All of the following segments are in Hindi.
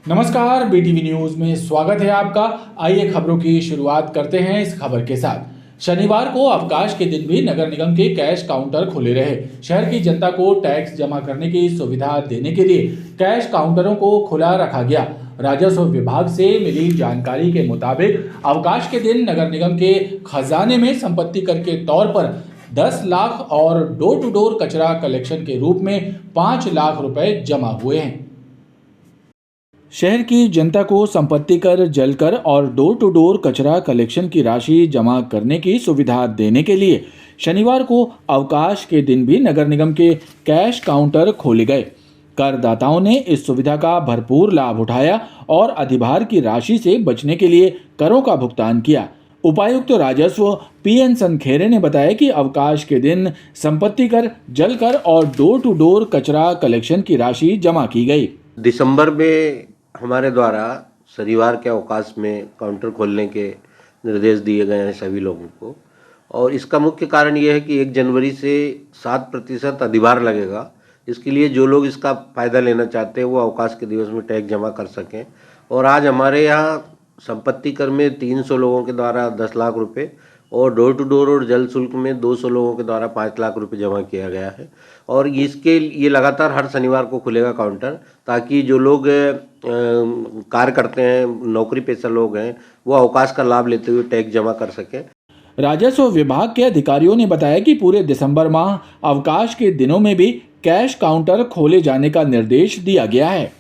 नमस्कार, बीटीवी न्यूज में स्वागत है आपका। आइए खबरों की शुरुआत करते हैं इस खबर के साथ। शनिवार को अवकाश के दिन भी नगर निगम के कैश काउंटर खुले रहे। शहर की जनता को टैक्स जमा करने की सुविधा देने के लिए कैश काउंटरों को खुला रखा गया। राजस्व विभाग से मिली जानकारी के मुताबिक अवकाश के दिन नगर निगम के खजाने में संपत्ति कर के तौर पर 10 लाख और डोर टू डोर कचरा कलेक्शन के रूप में 5 लाख रुपए जमा हुए हैं। शहर की जनता को संपत्ति कर, जल कर और डोर टू डोर कचरा कलेक्शन की राशि जमा करने की सुविधा देने के लिए शनिवार को अवकाश के दिन भी नगर निगम के कैश काउंटर खोले गए। करदाताओं ने इस सुविधा का भरपूर लाभ उठाया और अधिभार की राशि से बचने के लिए करों का भुगतान किया। उपायुक्त राजस्व पीएन सनखेरे ने बताया कि अवकाश के दिन संपत्ति कर, जल कर और डोर टू डोर कचरा कलेक्शन की राशि जमा की गई। दिसंबर में हमारे द्वारा शनिवार के अवकाश में काउंटर खोलने के निर्देश दिए गए हैं सभी लोगों को, और इसका मुख्य कारण ये है कि 1 जनवरी से 7% अधिभार लगेगा। इसके लिए जो लोग इसका फ़ायदा लेना चाहते हैं वो अवकाश के दिवस में टैक्स जमा कर सकें। और आज हमारे यहाँ संपत्ति कर में 300 लोगों के द्वारा 10 लाख रुपए और डोर टू डोर और जल शुल्क में 200 लोगों के द्वारा 5 लाख रुपए जमा किया गया है। और ये लगातार हर शनिवार को खुलेगा काउंटर, ताकि जो लोग कार्य करते हैं, नौकरी पेशा लोग हैं, वो अवकाश का लाभ लेते हुए टैक्स जमा कर सकें। राजस्व विभाग के अधिकारियों ने बताया कि पूरे दिसंबर माह अवकाश के दिनों में भी कैश काउंटर खोले जाने का निर्देश दिया गया है।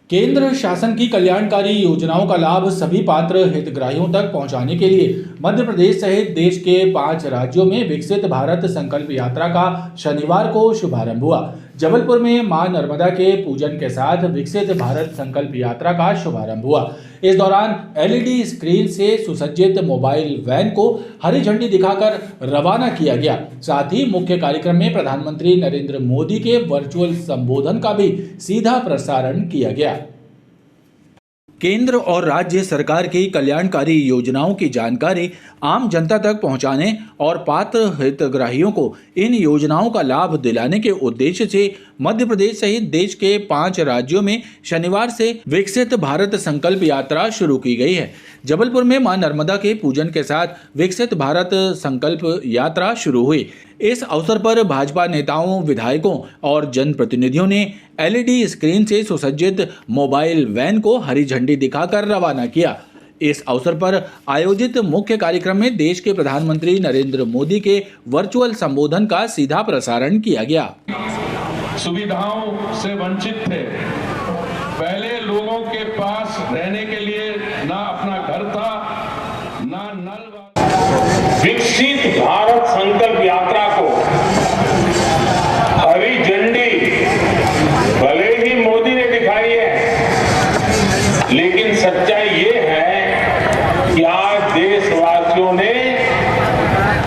केंद्र शासन की कल्याणकारी योजनाओं का लाभ सभी पात्र हितग्राहियों तक पहुंचाने के लिए मध्य प्रदेश सहित देश के 5 राज्यों में विकसित भारत संकल्प यात्रा का शनिवार को शुभारंभ हुआ। जबलपुर में मां नर्मदा के पूजन के साथ विकसित भारत संकल्प यात्रा का शुभारंभ हुआ। इस दौरान एलईडी स्क्रीन से सुसज्जित मोबाइल वैन को हरी झंडी दिखाकर रवाना किया गया। साथ ही मुख्य कार्यक्रम में प्रधानमंत्री नरेंद्र मोदी के वर्चुअल संबोधन का भी सीधा प्रसारण किया गया। केंद्र और राज्य सरकार की कल्याणकारी योजनाओं की जानकारी आम जनता तक पहुंचाने और पात्र हितग्राहियों को इन योजनाओं का लाभ दिलाने के उद्देश्य से मध्य प्रदेश सहित देश के 5 राज्यों में शनिवार से विकसित भारत संकल्प यात्रा शुरू की गई है। जबलपुर में मां नर्मदा के पूजन के साथ विकसित भारत संकल्प यात्रा शुरू हुई। इस अवसर पर भाजपा नेताओं, विधायकों और जनप्रतिनिधियों ने एलईडी स्क्रीन से सुसज्जित मोबाइल वैन को हरी झंडी दिखाकर रवाना किया। इस अवसर पर आयोजित मुख्य कार्यक्रम में देश के प्रधानमंत्री नरेंद्र मोदी के वर्चुअल संबोधन का सीधा प्रसारण किया गया। सुविधाओं से वंचित थे, पहले लोगों के पास रहने के लिए ना अपना घर था, ना नल। विकसित भारत संकल्प यात्रा को हरी झंडी भले ही मोदी ने दिखाई है, लेकिन सच्चाई ये है कि आज देशवासियों ने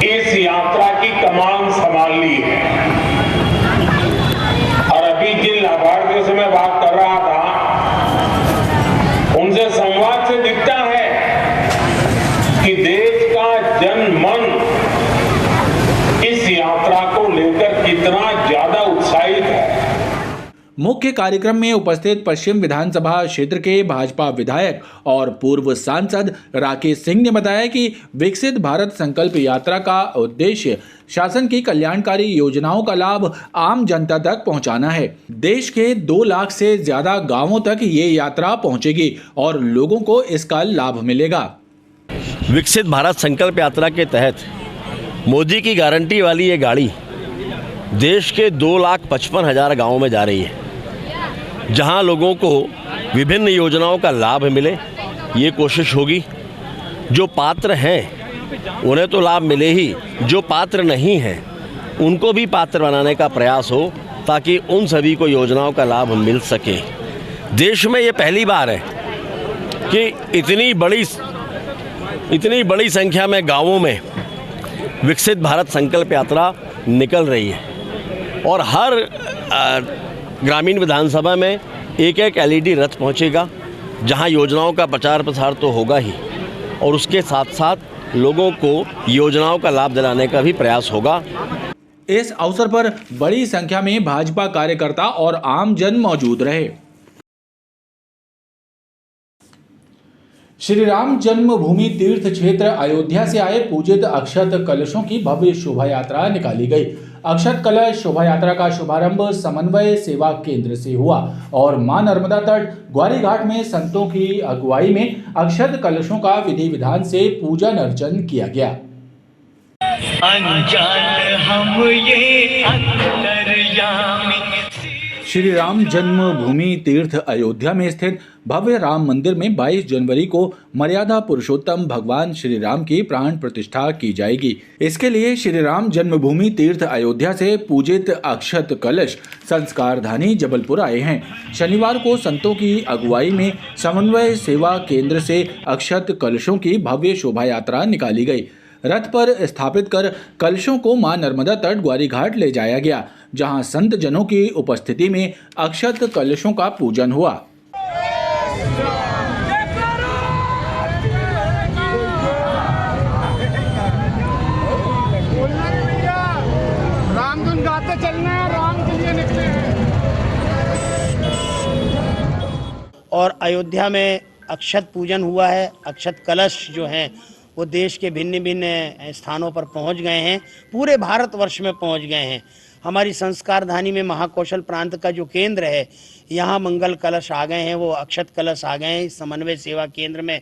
इस यात्रा की कमान संभाल ली है। और अभी जिन लाभार्थियों से मैं बात कर रहा था, उनसे संवाद से दिखता है कि देश का जनमन इस यात्रा को लेकर कितना ज्यादा उत्साहित है। मुख्य कार्यक्रम में उपस्थित पश्चिम विधानसभा क्षेत्र के भाजपा विधायक और पूर्व सांसद राकेश सिंह ने बताया कि विकसित भारत संकल्प यात्रा का उद्देश्य शासन की कल्याणकारी योजनाओं का लाभ आम जनता तक पहुंचाना है। देश के 2 लाख से ज्यादा गांवों तक ये यात्रा पहुंचेगी और लोगों को इसका लाभ मिलेगा। विकसित भारत संकल्प यात्रा के तहत मोदी की गारंटी वाली ये गाड़ी देश के 2,55,000 गाँवों में जा रही है, जहां लोगों को विभिन्न योजनाओं का लाभ मिले, ये कोशिश होगी। जो पात्र हैं उन्हें तो लाभ मिले ही, जो पात्र नहीं हैं उनको भी पात्र बनाने का प्रयास हो, ताकि उन सभी को योजनाओं का लाभ मिल सके। देश में ये पहली बार है कि इतनी बड़ी संख्या में गाँवों में विकसित भारत संकल्प यात्रा निकल रही है, और हर ग्रामीण विधानसभा में एक एलईडी रथ पहुंचेगा, जहां योजनाओं का प्रचार प्रसार तो होगा ही, और उसके साथ साथ लोगों को योजनाओं का लाभ दिलाने का भी प्रयास होगा। इस अवसर पर बड़ी संख्या में भाजपा कार्यकर्ता और आम जन मौजूद रहे। श्री राम जन्मभूमि तीर्थ क्षेत्र अयोध्या से आए पूजित अक्षत कलशों की भव्य शोभा यात्रा निकाली गई। अक्षत कलश शोभा यात्रा का शुभारंभ समन्वय सेवा केंद्र से हुआ और मां नर्मदा तट ग्वारी घाट में संतों की अगुवाई में अक्षत कलशों का विधि विधान से पूजन अर्चन किया गया। अनजान हम ये अंतर्यामी। श्री राम जन्मभूमि तीर्थ अयोध्या में स्थित भव्य राम मंदिर में 22 जनवरी को मर्यादा पुरुषोत्तम भगवान श्री राम की प्राण प्रतिष्ठा की जाएगी। इसके लिए श्री राम जन्मभूमि तीर्थ अयोध्या से पूजित अक्षत कलश संस्कारधानी जबलपुर आए हैं। शनिवार को संतों की अगुवाई में समन्वय सेवा केंद्र से अक्षत कलशों की भव्य शोभा यात्रा निकाली गई। रथ पर स्थापित कर कलशों को मां नर्मदा तट ग्वारी घाट ले जाया गया, जहां संत जनों की उपस्थिति में अक्षत कलशों का पूजन हुआ। रामधुन गाते चलना है, राम के लिए निकले हैं। और अयोध्या में अक्षत पूजन हुआ है। अक्षत कलश जो हैं वो देश के भिन्न भिन्न स्थानों पर पहुंच गए हैं, पूरे भारतवर्ष में पहुंच गए हैं। हमारी संस्कारधानी में महाकौशल प्रांत का जो केंद्र है, यहाँ मंगल कलश आ गए हैं, वो अक्षत कलश आ गए हैं। इस समन्वय सेवा केंद्र में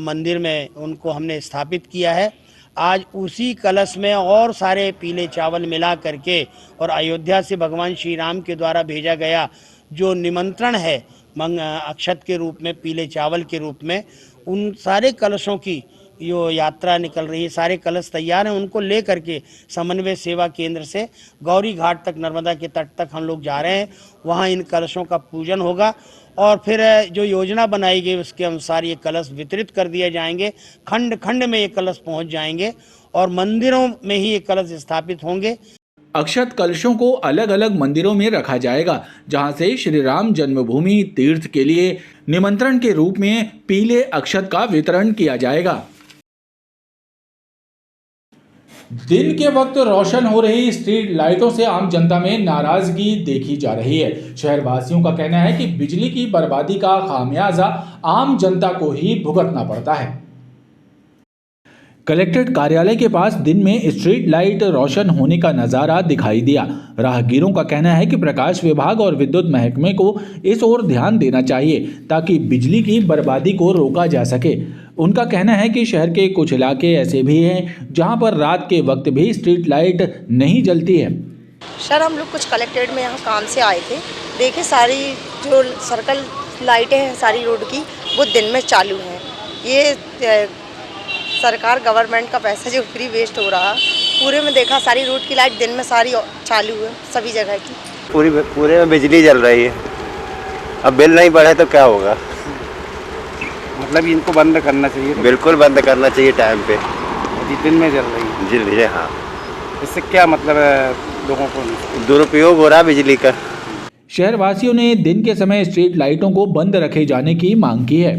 मंदिर में उनको हमने स्थापित किया है। आज उसी कलश में और सारे पीले चावल मिला करके और अयोध्या से भगवान श्री राम के द्वारा भेजा गया जो निमंत्रण है अक्षत के रूप में, पीले चावल के रूप में, उन सारे कलशों की यो यात्रा निकल रही है। सारे कलश तैयार हैं, उनको ले करके समन्वय सेवा केंद्र से गौरी घाट तक, नर्मदा के तट तक हम लोग जा रहे हैं। वहाँ इन कलशों का पूजन होगा और फिर जो योजना बनाई गई उसके अनुसार ये कलश वितरित कर दिए जाएंगे। खंड खंड में ये कलश पहुँच जाएंगे और मंदिरों में ही ये कलश स्थापित होंगे। अक्षत कलशों को अलग अलग मंदिरों में रखा जाएगा, जहां से श्री राम जन्मभूमि तीर्थ के लिए निमंत्रण के रूप में पीले अक्षत का वितरण किया जाएगा। दिन के वक्त रोशन हो रही स्ट्रीट लाइटों से आम जनता में नाराजगी देखी जा रही है। शहर वासियों का कहना है कि बिजली की बर्बादी का खामियाजा आम जनता को ही भुगतना पड़ता है। कलेक्ट्रेट कार्यालय के पास दिन में स्ट्रीट लाइट रोशन होने का नज़ारा दिखाई दिया। राहगीरों का कहना है कि प्रकाश विभाग और विद्युत महकमे को इस ओर ध्यान देना चाहिए ताकि बिजली की बर्बादी को रोका जा सके। उनका कहना है कि शहर के कुछ इलाके ऐसे भी हैं जहां पर रात के वक्त भी स्ट्रीट लाइट नहीं जलती है। सर, हम लोग कुछ कलेक्ट्रेट में यहाँ काम से आए थे, देखे सारी जो सर्कल लाइटें हैं सारी रोड की वो दिन में चालू हैं। ये सरकार गवर्नमेंट का पैसा जो फ्री वेस्ट हो रहा, पूरे में देखा सारी रोड की लाइट दिन में सारी चालू है, सभी जगह की पूरे में बिजली जल रही है। अब बिल नहीं बढ़े तो क्या होगा? मतलब इनको बंद करना चाहिए। बिल्कुल बंद करना चाहिए टाइम पे। दिन में जल रही है। जी भैया, हाँ। इससे क्या मतलब है, लोगों को दुरुपयोग हो रहा बिजली का। शहर वासियों ने दिन के समय स्ट्रीट लाइटों को बंद रखे जाने की मांग की है।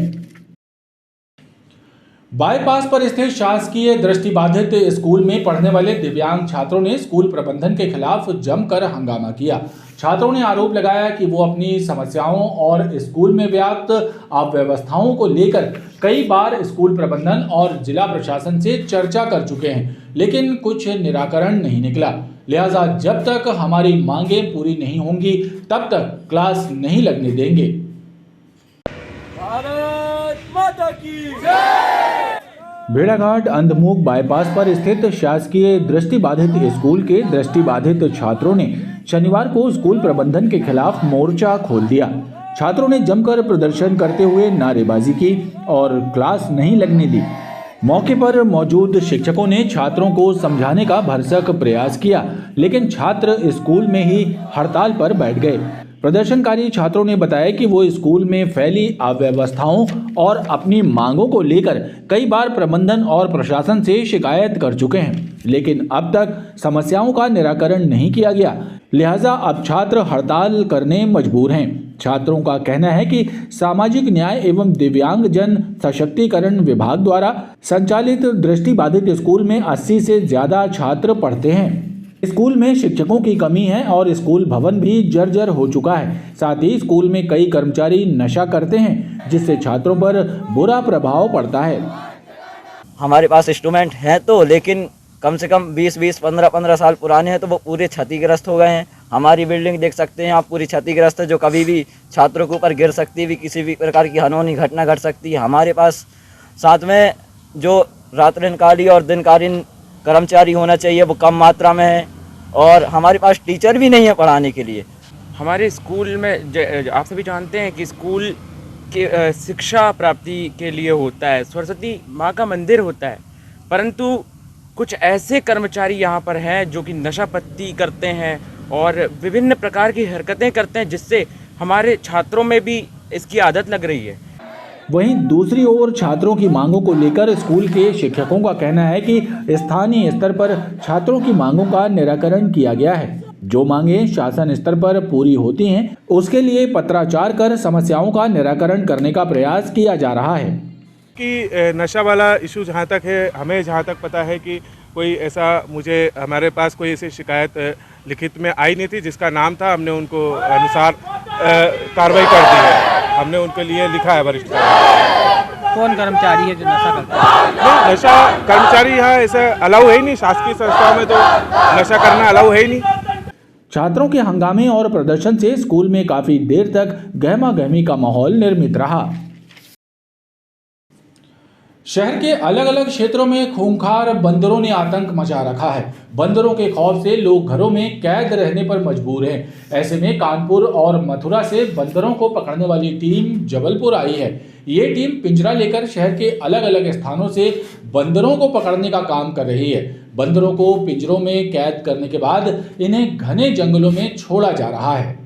बाईपास पर स्थित शासकीय दृष्टिबाधित स्कूल में पढ़ने वाले दिव्यांग छात्रों ने स्कूल प्रबंधन के खिलाफ जमकर हंगामा किया। छात्रों ने आरोप लगाया कि वो अपनी समस्याओं और स्कूल में व्याप्त अव्यवस्थाओं को लेकर कई बार स्कूल प्रबंधन और जिला प्रशासन से चर्चा कर चुके हैं, लेकिन कुछ निराकरण नहीं निकला। लिहाजा जब तक हमारी मांगें पूरी नहीं होंगी तब तक क्लास नहीं लगने देंगे। भारत माता की जय। भेड़ाघाट अंधमुख बाईपास पर स्थित शासकीय दृष्टिबाधित स्कूल के दृष्टिबाधित छात्रों ने शनिवार को स्कूल प्रबंधन के खिलाफ मोर्चा खोल दिया। छात्रों ने जमकर प्रदर्शन करते हुए नारेबाजी की और क्लास नहीं लगने दी। मौके पर मौजूद शिक्षकों ने छात्रों को समझाने का भरसक प्रयास किया, लेकिन छात्र स्कूल में ही हड़ताल पर बैठ गए। प्रदर्शनकारी छात्रों ने बताया कि वो स्कूल में फैली अव्यवस्थाओं और अपनी मांगों को लेकर कई बार प्रबंधन और प्रशासन से शिकायत कर चुके हैं, लेकिन अब तक समस्याओं का निराकरण नहीं किया गया। लिहाजा अब छात्र हड़ताल करने मजबूर हैं। छात्रों का कहना है कि सामाजिक न्याय एवं दिव्यांग जन सशक्तिकरण विभाग द्वारा संचालित दृष्टिबाधित स्कूल में 80 से ज्यादा छात्र पढ़ते हैं। स्कूल में शिक्षकों की कमी है और स्कूल भवन भी जर्जर हो चुका है। साथ ही स्कूल में कई कर्मचारी नशा करते हैं, जिससे छात्रों पर बुरा प्रभाव पड़ता है। हमारे पास इंस्ट्रूमेंट हैं तो, लेकिन कम से कम 20-20, 15-15 साल पुराने हैं, तो वो पूरे क्षतिग्रस्त हो गए हैं। हमारी बिल्डिंग देख सकते हैं आप, पूरी क्षतिग्रस्त है, जो कभी भी छात्रों के ऊपर गिर सकती है, किसी भी प्रकार की अनहोनी घटना घट सकती है। हमारे पास साथ में जो रात्रिकालीन और दिनकालीन कर्मचारी होना चाहिए वो कम मात्रा में है, और हमारे पास टीचर भी नहीं है पढ़ाने के लिए। हमारे स्कूल में आप सभी जानते हैं कि स्कूल के शिक्षा प्राप्ति के लिए होता है, सरस्वती माँ का मंदिर होता है, परंतु कुछ ऐसे कर्मचारी यहाँ पर हैं जो कि नशापत्ती करते हैं और विभिन्न प्रकार की हरकतें करते हैं, जिससे हमारे छात्रों में भी इसकी आदत लग रही है। वहीं दूसरी ओर छात्रों की मांगों को लेकर स्कूल के शिक्षकों का कहना है कि स्थानीय स्तर पर छात्रों की मांगों का निराकरण किया गया है। जो मांगें शासन स्तर पर पूरी होती हैं, उसके लिए पत्राचार कर समस्याओं का निराकरण करने का प्रयास किया जा रहा है। कि नशा वाला इशू जहाँ तक है, हमें जहाँ तक पता है कि कोई ऐसा हमारे पास कोई ऐसी शिकायत लिखित में आई नहीं थी जिसका नाम था। हमने उनको अनुसार कार्रवाई कर दी है, हमने उनके लिए लिखा है वरिष्ठ। कौन कर्मचारी है जो नशा करता है? नहीं, नशा कर्मचारी यहाँ ऐसा अलाउ है ही नहीं, शासकीय संस्थाओं में तो नशा करना अलाउ है ही नहीं। छात्रों के हंगामे और प्रदर्शन से स्कूल में काफी देर तक गहमा-गहमी का माहौल निर्मित रहा। शहर के अलग अलग क्षेत्रों में खूंखार बंदरों ने आतंक मचा रखा है। बंदरों के खौफ से लोग घरों में कैद रहने पर मजबूर हैं। ऐसे में कानपुर और मथुरा से बंदरों को पकड़ने वाली टीम जबलपुर आई है। ये टीम पिंजरा लेकर शहर के अलग अलग स्थानों से बंदरों को पकड़ने का काम कर रही है। बंदरों को पिंजरों में कैद करने के बाद इन्हें घने जंगलों में छोड़ा जा रहा है।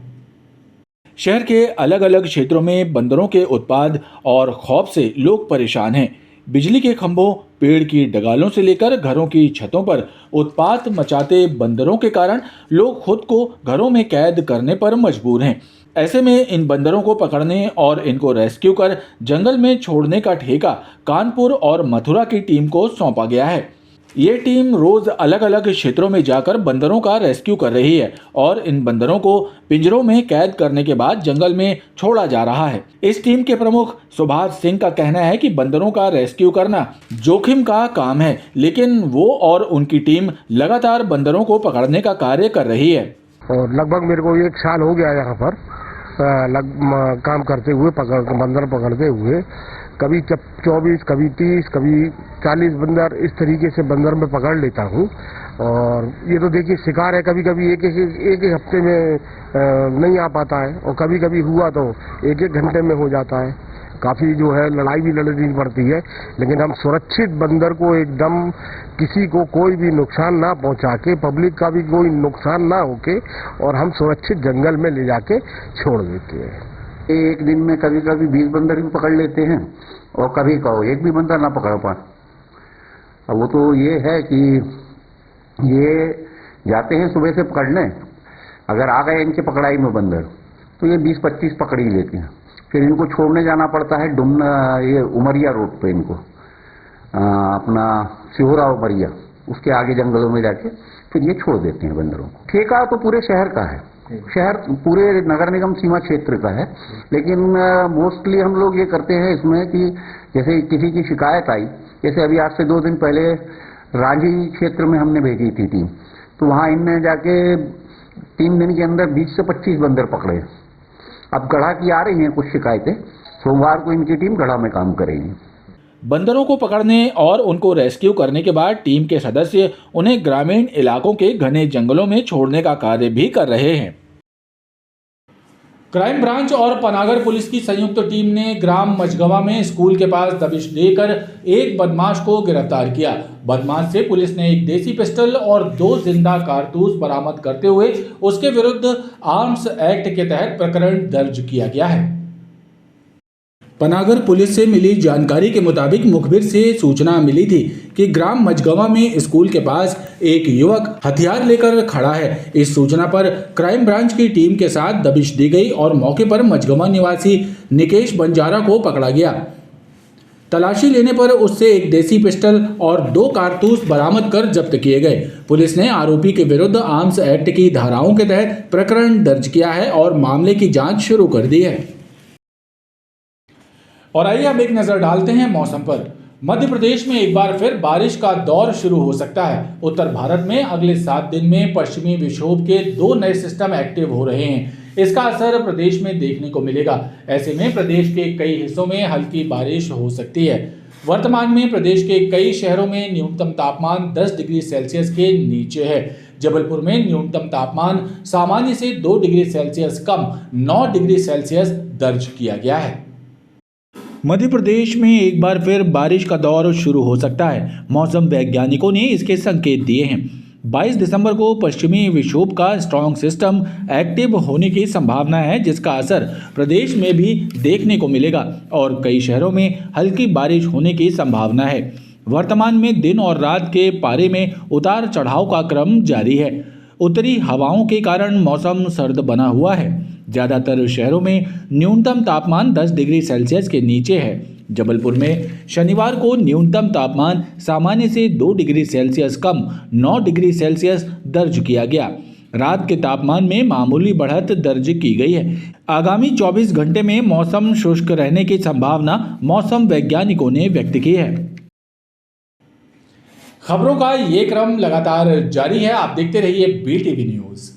शहर के अलग अलग क्षेत्रों में बंदरों के उत्पात और खौफ से लोग परेशान हैं। बिजली के खंभों, पेड़ की डगालों से लेकर घरों की छतों पर उत्पात मचाते बंदरों के कारण लोग खुद को घरों में कैद करने पर मजबूर हैं। ऐसे में इन बंदरों को पकड़ने और इनको रेस्क्यू कर जंगल में छोड़ने का ठेका कानपुर और मथुरा की टीम को सौंपा गया है। ये टीम रोज अलग अलग क्षेत्रों में जाकर बंदरों का रेस्क्यू कर रही है और इन बंदरों को पिंजरों में कैद करने के बाद जंगल में छोड़ा जा रहा है। इस टीम के प्रमुख सुभाष सिंह का कहना है कि बंदरों का रेस्क्यू करना जोखिम का काम है, लेकिन वो और उनकी टीम लगातार बंदरों को पकड़ने का कार्य कर रही है। और लगभग मेरे को 1 साल हो गया यहाँ पर काम करते हुए, बंदर पकड़ते हुए। कभी 24, कभी 30, कभी 40 बंदर, इस तरीके से बंदर में पकड़ लेता हूँ। और ये तो देखिए शिकार है, कभी कभी एक हफ्ते में नहीं आ पाता है, और कभी कभी हुआ तो 1-1 घंटे में हो जाता है। काफ़ी जो है लड़ाई भी लड़नी पड़ती है, लेकिन हम सुरक्षित बंदर को एकदम किसी को कोई भी नुकसान ना पहुंचा के, पब्लिक का भी कोई नुकसान ना होके, और हम सुरक्षित जंगल में ले जाके छोड़ देते हैं। एक दिन में कभी कभी 20 बंदर भी पकड़ लेते हैं, और कभी कहो एक भी बंदर ना पकड़ पाए। अब वो तो ये है कि ये जाते हैं सुबह से पकड़ने, अगर आ गए इनके पकड़ाई में बंदर तो ये 20-25 पकड़ ही लेते हैं। फिर इनको छोड़ने जाना पड़ता है ये उमरिया रोड पे, इनको अपना सिहोरा उमरिया, उसके आगे जंगलों में जाके फिर ये छोड़ देते हैं बंदरों को। ठेका तो पूरे शहर का है, शहर पूरे नगर निगम सीमा क्षेत्र का है, लेकिन मोस्टली हम लोग ये करते हैं इसमें कि जैसे किसी की शिकायत आई, जैसे अभी आज से 2 दिन पहले रांझी क्षेत्र में हमने भेजी थी टीम, तो वहाँ इनने जाके 3 दिन के अंदर 20 से 25 बंदर पकड़े। अब गढ़ा की आ रही हैं कुछ शिकायतें, सोमवार को इनकी टीम गढ़ा में काम करेगी। बंदरों को पकड़ने और उनको रेस्क्यू करने के बाद टीम के सदस्य उन्हें ग्रामीण इलाकों के घने जंगलों में छोड़ने का कार्य भी कर रहे हैं। क्राइम ब्रांच और पनागर पुलिस की संयुक्त टीम ने ग्राम मझगवा में स्कूल के पास दबिश देकर एक बदमाश को गिरफ्तार किया। बदमाश से पुलिस ने एक देसी पिस्टल और 2 जिंदा कारतूस बरामद करते हुए उसके विरुद्ध आर्म्स एक्ट के तहत प्रकरण दर्ज किया गया है। पनागर पुलिस से मिली जानकारी के मुताबिक मुखबिर से सूचना मिली थी कि ग्राम मझगवा में स्कूल के पास एक युवक हथियार लेकर खड़ा है। इस सूचना पर क्राइम ब्रांच की टीम के साथ दबिश दी गई और मौके पर मझगवा निवासी निकेश बंजारा को पकड़ा गया। तलाशी लेने पर उससे एक देसी पिस्टल और 2 कारतूस बरामद कर जब्त किए गए। पुलिस ने आरोपी के विरुद्ध आर्म्स एक्ट की धाराओं के तहत प्रकरण दर्ज किया है और मामले की जांच शुरू कर दी है। और आइए अब एक नजर डालते हैं मौसम पर। मध्य प्रदेश में एक बार फिर बारिश का दौर शुरू हो सकता है। उत्तर भारत में अगले 7 दिन में पश्चिमी विक्षोभ के 2 नए सिस्टम एक्टिव हो रहे हैं। इसका असर प्रदेश में देखने को मिलेगा। ऐसे में प्रदेश के कई हिस्सों में हल्की बारिश हो सकती है। वर्तमान में प्रदेश के कई शहरों में न्यूनतम तापमान 10 डिग्री सेल्सियस के नीचे है। जबलपुर में न्यूनतम तापमान सामान्य से 2 डिग्री सेल्सियस कम 9 डिग्री सेल्सियस दर्ज किया गया है। मध्य प्रदेश में एक बार फिर बारिश का दौर शुरू हो सकता है। मौसम वैज्ञानिकों ने इसके संकेत दिए हैं। 22 दिसंबर को पश्चिमी विक्षोभ का स्ट्रॉन्ग सिस्टम एक्टिव होने की संभावना है, जिसका असर प्रदेश में भी देखने को मिलेगा और कई शहरों में हल्की बारिश होने की संभावना है। वर्तमान में दिन और रात के पारे में उतार चढ़ाव का क्रम जारी है। उत्तरी हवाओं के कारण मौसम सर्द बना हुआ है। ज़्यादातर शहरों में न्यूनतम तापमान 10 डिग्री सेल्सियस के नीचे है। जबलपुर में शनिवार को न्यूनतम तापमान सामान्य से 2 डिग्री सेल्सियस कम 9 डिग्री सेल्सियस दर्ज किया गया। रात के तापमान में मामूली बढ़त दर्ज की गई है। आगामी 24 घंटे में मौसम शुष्क रहने की संभावना मौसम वैज्ञानिकों ने व्यक्त की है। खबरों का ये क्रम लगातार जारी है। आप देखते रहिए BTV न्यूज़।